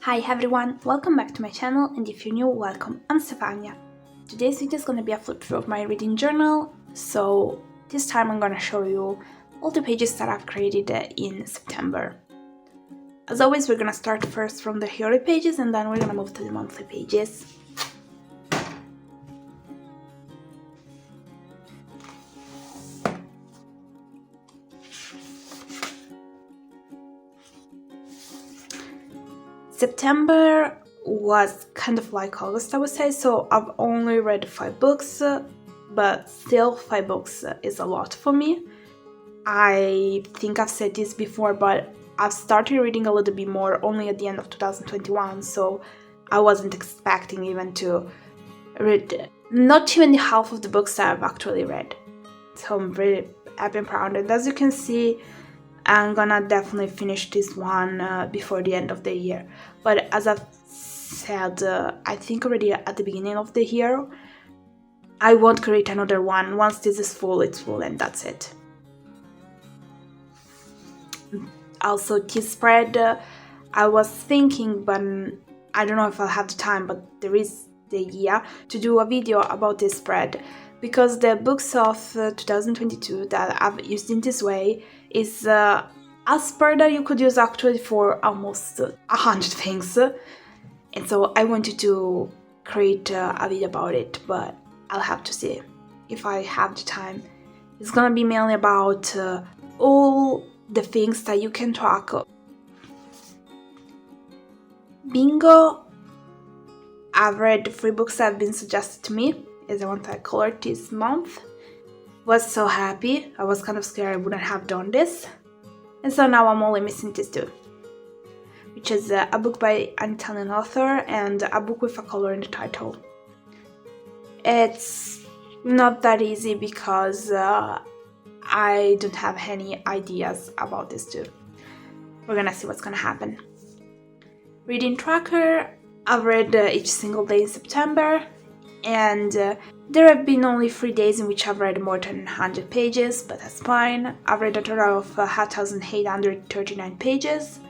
Hi everyone, welcome back to my channel, and if you're new, welcome. I'm Stefania. Today's video is gonna be a flip through of my reading journal, so this time I'm gonna show you all the pages that I've created in September. As always, we're gonna start first from the yearly pages and then we're gonna move to the monthly pages. September was kind of like August, I would say, so I've only read 5 books, but still 5 books is a lot for me. I think I've said this before, but I've started reading a little bit more only at the end of 2021, so I wasn't expecting even to read not even the half of the books that I've actually read. So I'm really happy and proud, and as you can see, I'm gonna definitely finish this one before the end of the year. But as I've said, I think already at the beginning of the year, I won't create another one. Once this is full, it's full and that's it. Also, this spread, I was thinking, but I don't know if I'll have the time, but there is the idea to do a video about this spread. Because the books of 2022 that I've used in this way is a spread that you could use actually for almost 100 things. And so I wanted to create a video about it, but I'll have to see if I have the time. It's gonna be mainly about all the things that you can track. Bingo! I've read 3 books that have been suggested to me. Is the one that I colored this month. Was so happy. I was kind of scared I wouldn't have done this. And so now I'm only missing these 2. Which is a book by an Italian author and a book with a color in the title. It's not that easy because I don't have any ideas about these 2. We're gonna see what's gonna happen. Reading tracker. I've read each single day in September. And there have been only 3 days in which I've read more than 100 pages, but that's fine. I've read a total of 1,839 pages.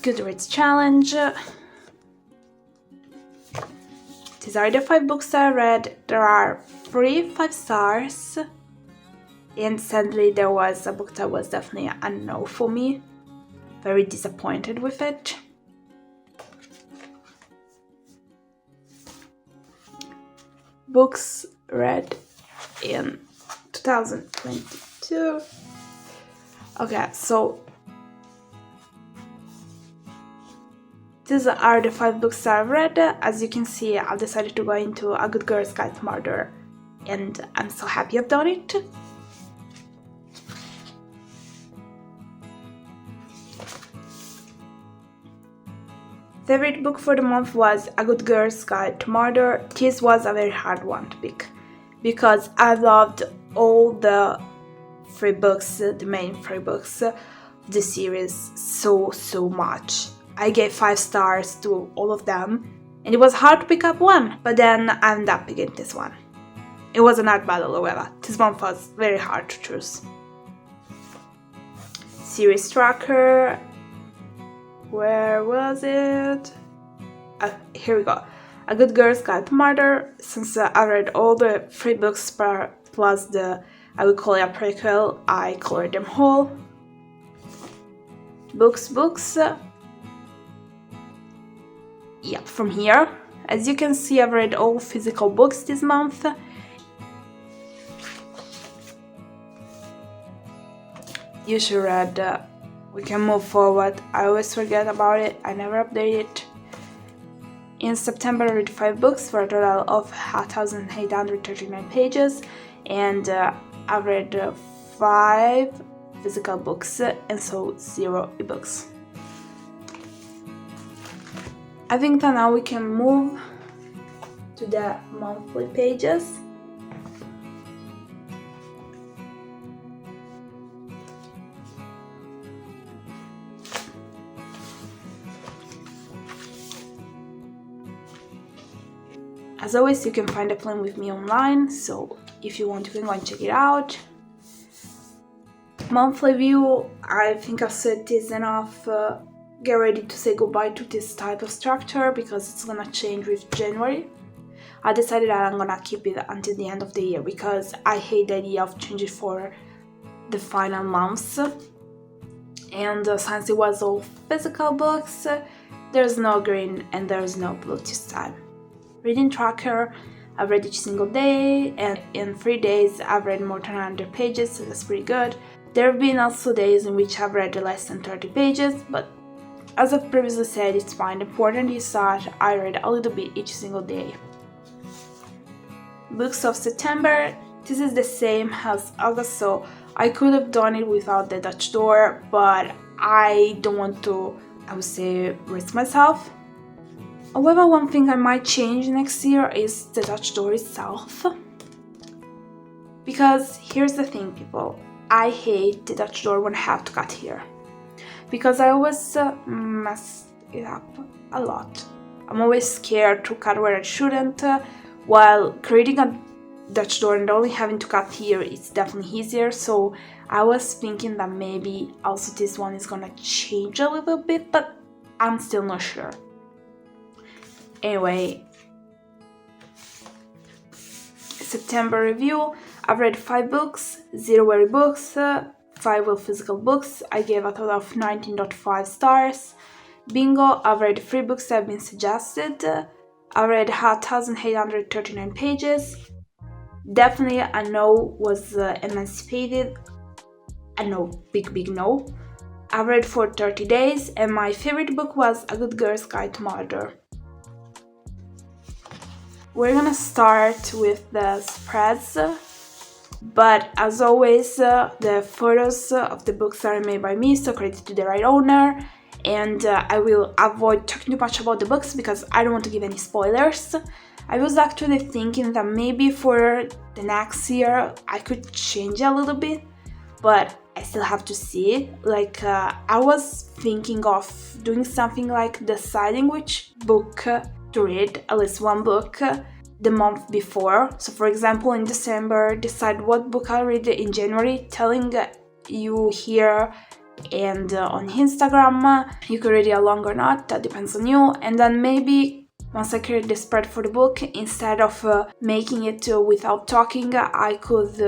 Goodreads challenge. These are the 5 books that I read. There are 3 5 stars. And sadly, there was a book that was definitely a no for me. Very disappointed with it. Books read in 2022. Okay, so these are the 5 books that I've read. As you can see, I've decided to go into A Good Girl's Guide to Murder, and I'm so happy I've done it. Favorite book for the month was A Good Girl's Guide to Murder. This was a very hard one to pick because I loved all the 3 books, the main 3 books of the series so much. I gave 5 stars to all of them and it was hard to pick up one, but then I ended up picking this one. It was an art battle, however. This one was very hard to choose. Series tracker. Where was it? Here we go. A Good Girl's Guide to Murder. Since I read all the 3 books plus the, I would call it a prequel, I colored them whole. Books. Yep, from here. As you can see, I've read all physical books this month. You should read. We can move forward. I always forget about it. I never update it. In September, I read 5 books for a total of 1,839 pages, and I read 5 physical books and so 0 ebooks. I think that now we can move to the monthly pages. As always, you can find a plan with me online, so if you want, you can go and check it out. Monthly view, I think I've said this enough. get ready to say goodbye to this type of structure because it's gonna change with January. I decided that I'm gonna keep it until the end of the year because I hate the idea of changing for the final months. And since it was all physical books, there's no green and there's no blue this time. Reading tracker, I've read each single day, and in 3 days I've read more than 100 pages, so that's pretty good. There have been also days in which I've read less than 30 pages, but as I've previously said, it's fine. The important is that I read a little bit each single day. Books of September, this is the same as August, so I could have done it without the Dutch door, but I don't want to, I would say, risk myself. However, one thing I might change next year is the Dutch door itself. Because here's the thing, people, I hate the Dutch door when I have to cut here. Because I always mess it up a lot. I'm always scared to cut where I shouldn't, while creating a Dutch door and only having to cut here is definitely easier, so I was thinking that maybe also this one is gonna change a little bit, but I'm still not sure. Anyway, September review, I've read 5 books, 0 were books, 5 were physical books. I gave a total of 19.5 stars. Bingo, I've read 3 books that have been suggested. I read 1,839 pages. Definitely a no was Emancipated. A no, big no. I read for 30 days, and my favorite book was A Good Girl's Guide to Murder. We're gonna start with the spreads, but as always, the photos of the books are made by me, so credit to the right owner, and I will avoid talking too much about the books because I don't want to give any spoilers. I was actually thinking that maybe for the next year I could change a little bit, but I still have to see it. Like, I was thinking of doing something like deciding which book to read, at least one book, the month before. So for example, in December, decide what book I'll read in January, telling you here and on Instagram. You could read it along or not, that depends on you. And then maybe once I create the spread for the book, instead of making it without talking, I could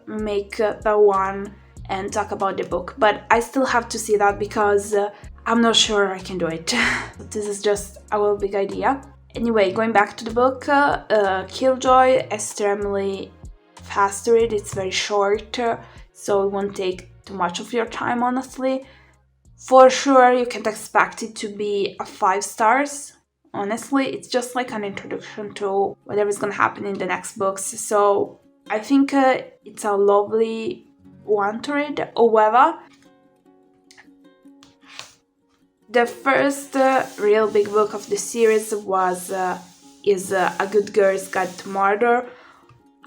make the one and talk about the book. But I still have to see that because I'm not sure I can do it. This is just a little big idea. Anyway, going back to the book, Killjoy, extremely fast to read. It's very short, so it won't take too much of your time, honestly. For sure, you can't expect it to be a 5 stars. Honestly, it's just like an introduction to whatever's gonna happen in the next books. So I think it's a lovely one to read. However, the first real big book of the series is A Good Girl's Guide to Murder.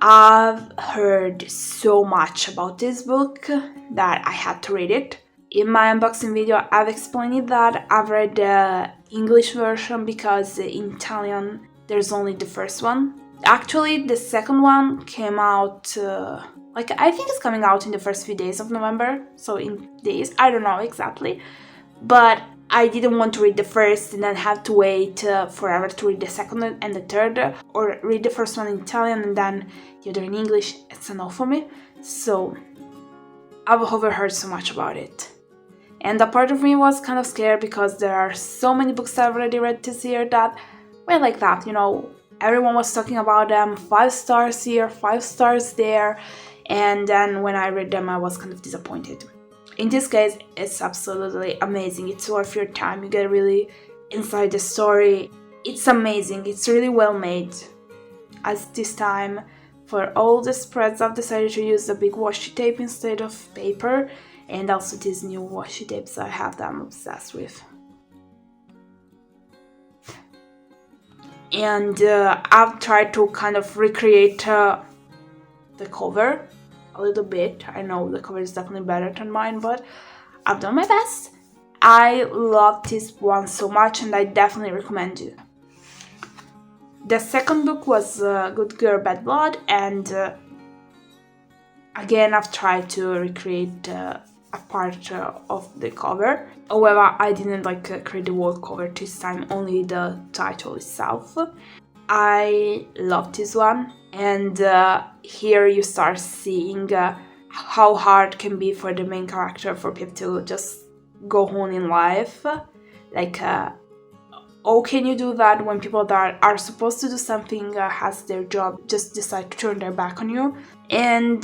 I've heard so much about this book that I had to read it. In my unboxing video, I've explained that I've read the English version because in Italian there's only the first one. Actually, the second one came out, I think it's coming out in the first few days of November, so in days, I don't know exactly. But I didn't want to read the first and then have to wait forever to read the second and the third, or read the first one in Italian and then the other in English. It's a no for me. So I've overheard so much about it. And a part of me was kind of scared because there are so many books I've already read this year that were like that, you know, everyone was talking about them, 5 stars here, 5 stars there, and then when I read them I was kind of disappointed. In this case, it's absolutely amazing. It's worth your time. You get really inside the story. It's amazing. It's really well made. As this time, for all the spreads, I've decided to use a big washi tape instead of paper. And also these new washi tapes I have that I'm obsessed with. And I've tried to kind of recreate the cover a little bit. I know the cover is definitely better than mine, but I've done my best. I love this one so much and I definitely recommend it. The second book was Good Girl, Bad Blood, and again I've tried to recreate a part of the cover. However, I didn't create the whole cover this time, only the title itself. I love this one, and here you start seeing how hard it can be for the main character for people to just go on in life. How can you do that when people that are supposed to do something has their job just decide to turn their back on you? And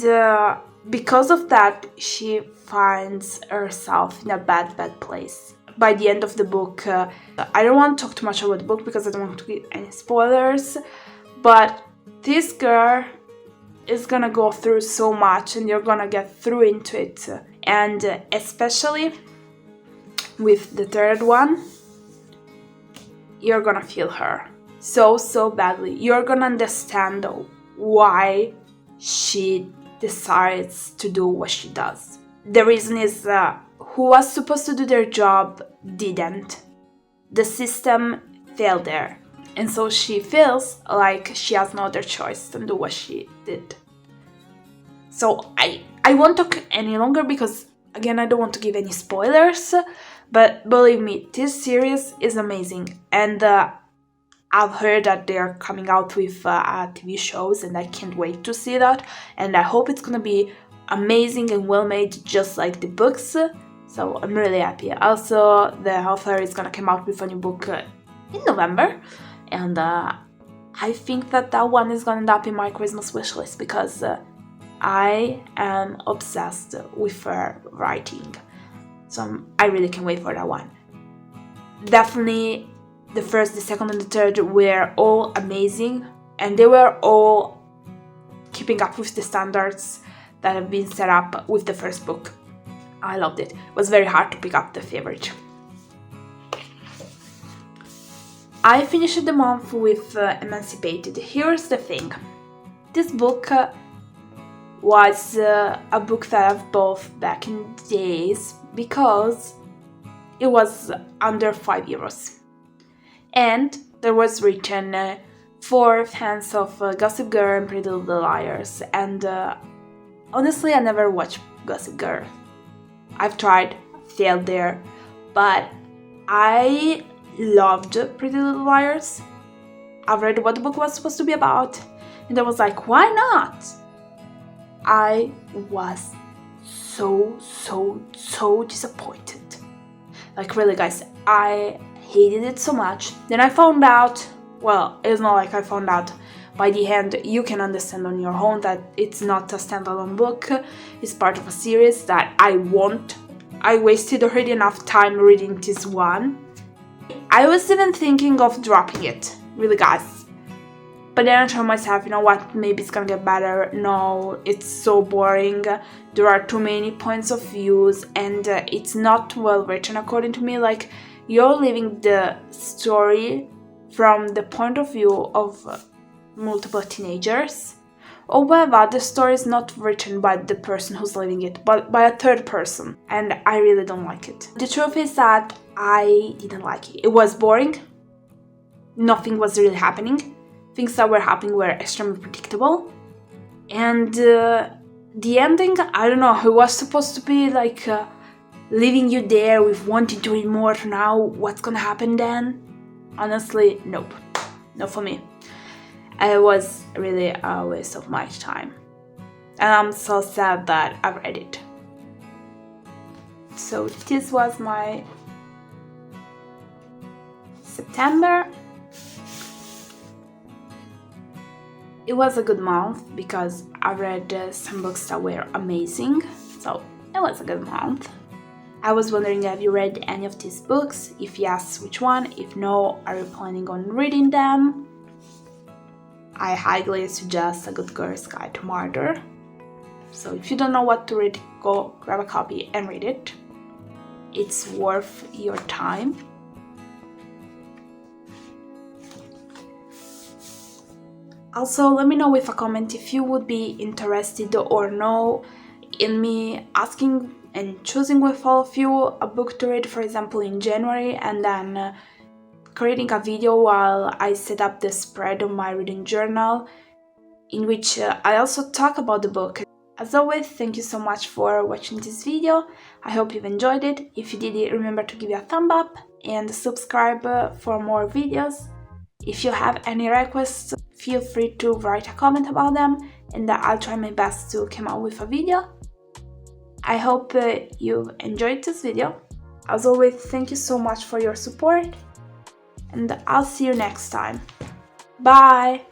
because of that, she finds herself in a bad place. By the end of the book, I don't want to talk too much about the book because I don't want to give any spoilers, but this girl is gonna go through so much and you're gonna get through into it. And especially with the third one, you're gonna feel her so badly. You're gonna understand why she decides to do what she does. The reason is who was supposed to do their job didn't. The system failed there. And so she feels like she has no other choice than do what she did. So I won't talk any longer because, again, I don't want to give any spoilers. But believe me, this series is amazing. And I've heard that they're coming out with TV shows and I can't wait to see that. And I hope it's gonna be amazing and well made just like the books. So I'm really happy. Also, the author is gonna come out with a new book in November. And I think that one is gonna end up in my Christmas wishlist because I am obsessed with her writing. So I really can't wait for that one. Definitely the first, the second, and the third were all amazing, and they were all keeping up with the standards that have been set up with the first book. I loved it. It was very hard to pick up the favorite. I finished the month with Emancipated. Here's the thing. This book was a book that I've bought back in the days because it was under €5. And there was written for fans of Gossip Girl and Pretty Little Liars. And honestly, I never watched Gossip Girl. I've tried, failed there, but I loved Pretty Little Liars. I've read what the book was supposed to be about, and I was like, why not? I was so disappointed. Like, really, guys, I hated it so much. Then I found out, well, it's not like I found out. By the end, you can understand on your own that it's not a standalone book. It's part of a series that I want. I wasted already enough time reading this one. I was even thinking of dropping it, really, guys. But then I told myself, you know what, maybe it's gonna get better. No, it's so boring. There are too many points of views and it's not well written according to me. Like, you're living the story from the point of view of multiple teenagers. However, the story is not written by the person who's living it, but by a third person. And I really don't like it. The truth is that I didn't like it. It was boring. Nothing was really happening. Things that were happening were extremely predictable. And the ending, I don't know, it was supposed to be like leaving you there with wanting to read more to now. What's gonna happen then? Honestly, nope. Not for me. It was really a waste of my time. And I'm so sad that I read it. So this was my September. It was a good month because I read some books that were amazing. So it was a good month. I was wondering, have you read any of these books? If yes, which one? If no, are you planning on reading them? I highly suggest A Good Girl's Guide to Murder. So if you don't know what to read, go grab a copy and read it. It's worth your time. Also, let me know with a comment if you would be interested or no in me asking and choosing with all of you a book to read, for example, in January, and then creating a video while I set up the spread on my reading journal in which I also talk about the book. As always, thank you so much for watching this video. I hope you've enjoyed it. If you did, remember to give it a thumb up and subscribe for more videos. If you have any requests, feel free to write a comment about them, and I'll try my best to come out with a video. I hope you've enjoyed this video. As always, thank you so much for your support, and I'll see you next time. Bye!